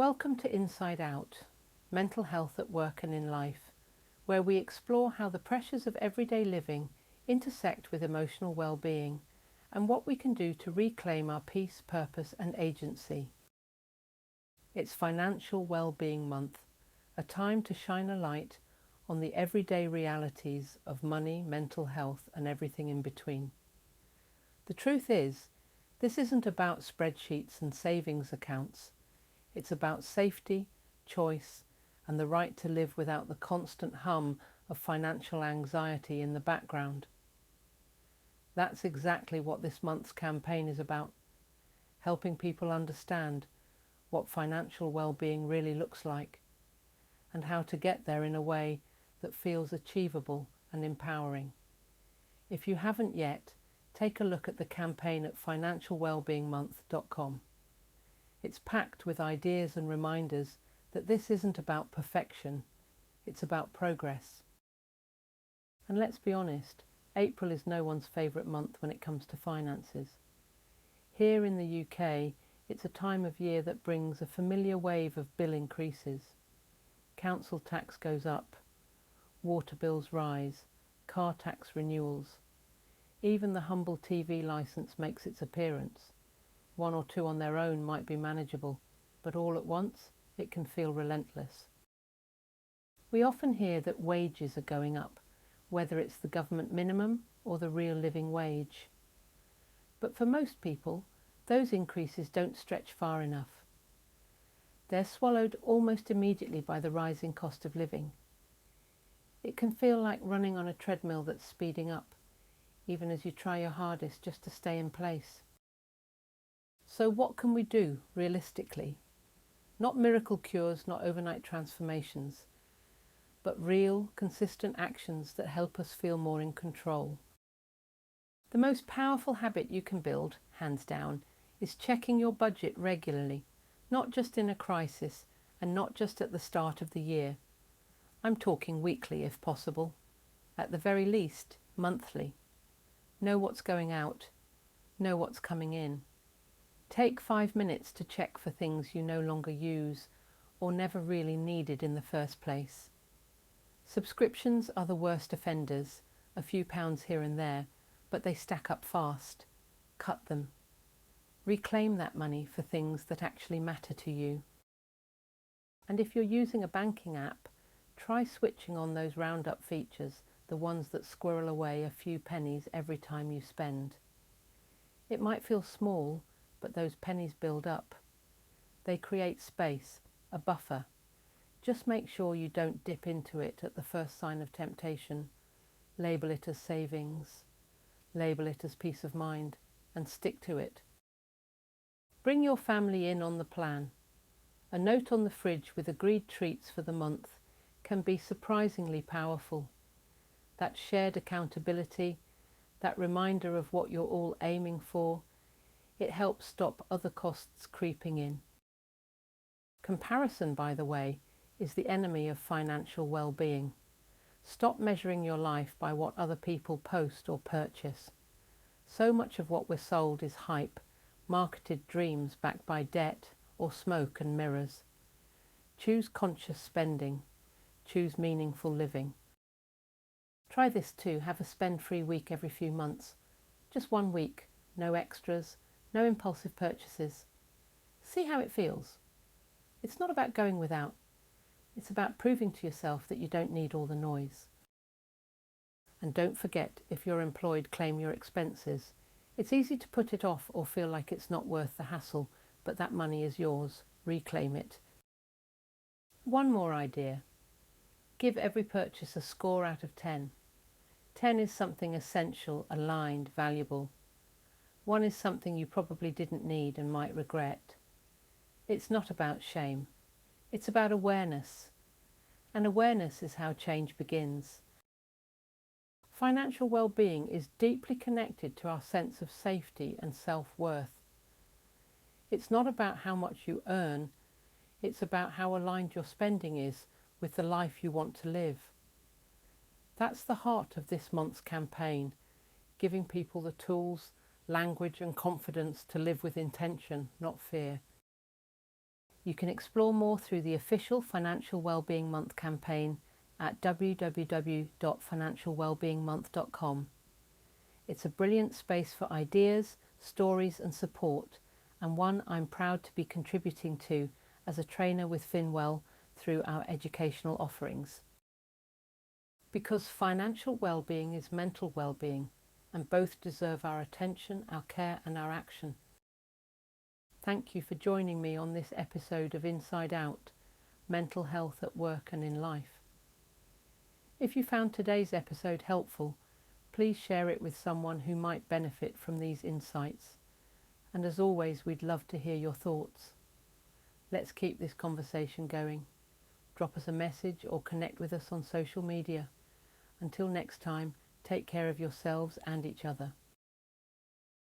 Welcome to Inside Out, Mental Health at Work and in Life, where we explore how the pressures of everyday living intersect with emotional well-being and what we can do to reclaim our peace, purpose and agency. It's Financial Wellbeing Month, a time to shine a light on the everyday realities of money, mental health and everything in between. The truth is, this isn't about spreadsheets and savings accounts. It's about safety, choice, and the right to live without the constant hum of financial anxiety in the background. That's exactly what this month's campaign is about, helping people understand what financial well-being really looks like and how to get there in a way that feels achievable and empowering. If you haven't yet, take a look at the campaign at financialwellbeingmonth.com. It's packed with ideas and reminders that this isn't about perfection, it's about progress. And let's be honest, April is no one's favourite month when it comes to finances. Here in the UK, it's a time of year that brings a familiar wave of bill increases. Council tax goes up, water bills rise, car tax renewals. Even the humble TV licence makes its appearance. One or two on their own might be manageable, but all at once it can feel relentless. We often hear that wages are going up, whether it's the government minimum or the real living wage. But for most people, those increases don't stretch far enough. They're swallowed almost immediately by the rising cost of living. It can feel like running on a treadmill that's speeding up, even as you try your hardest just to stay in place. So what can we do realistically? Not miracle cures, not overnight transformations, but real, consistent actions that help us feel more in control. The most powerful habit you can build, hands down, is checking your budget regularly, not just in a crisis and not just at the start of the year. I'm talking weekly if possible, at the very least monthly. Know what's going out, know what's coming in. Take 5 minutes to check for things you no longer use or never really needed in the first place. Subscriptions are the worst offenders, a few pounds here and there, but they stack up fast. Cut them. Reclaim that money for things that actually matter to you. And if you're using a banking app, try switching on those roundup features, the ones that squirrel away a few pennies every time you spend. It might feel small, but those pennies build up. They create space, a buffer. Just make sure you don't dip into it at the first sign of temptation. Label it as savings, label it as peace of mind, and stick to it. Bring your family in on the plan. A note on the fridge with agreed treats for the month can be surprisingly powerful. That shared accountability, that reminder of what you're all aiming for, it helps stop other costs creeping in. Comparison, by the way, is the enemy of financial well-being. Stop measuring your life by what other people post or purchase. So much of what we're sold is hype, marketed dreams backed by debt or smoke and mirrors. Choose conscious spending. Choose meaningful living. Try this too. Have a spend-free week every few months. Just 1 week. No extras. No impulsive purchases. See how it feels. It's not about going without. It's about proving to yourself that you don't need all the noise. And don't forget, if you're employed, claim your expenses. It's easy to put it off or feel like it's not worth the hassle, but that money is yours. Reclaim it. One more idea. Give every purchase a score out of 10. 10 is something essential, aligned, valuable. 1 is something you probably didn't need and might regret. It's not about shame. It's about awareness. And awareness is how change begins. Financial well-being is deeply connected to our sense of safety and self-worth. It's not about how much you earn, it's about how aligned your spending is with the life you want to live. That's the heart of this month's campaign, giving people the tools, language and confidence to live with intention, not fear. You can explore more through the official Financial Wellbeing Month campaign at www.financialwellbeingmonth.com. It's a brilliant space for ideas, stories and support, and one I'm proud to be contributing to as a trainer with Finwell through our educational offerings. Because financial well-being is mental well-being, and both deserve our attention, our care and our action. Thank you for joining me on this episode of Inside Out, Mental Health at Work and in Life. If you found today's episode helpful, please share it with someone who might benefit from these insights. And as always, we'd love to hear your thoughts. Let's keep this conversation going. Drop us a message or connect with us on social media. Until next time, take care of yourselves and each other.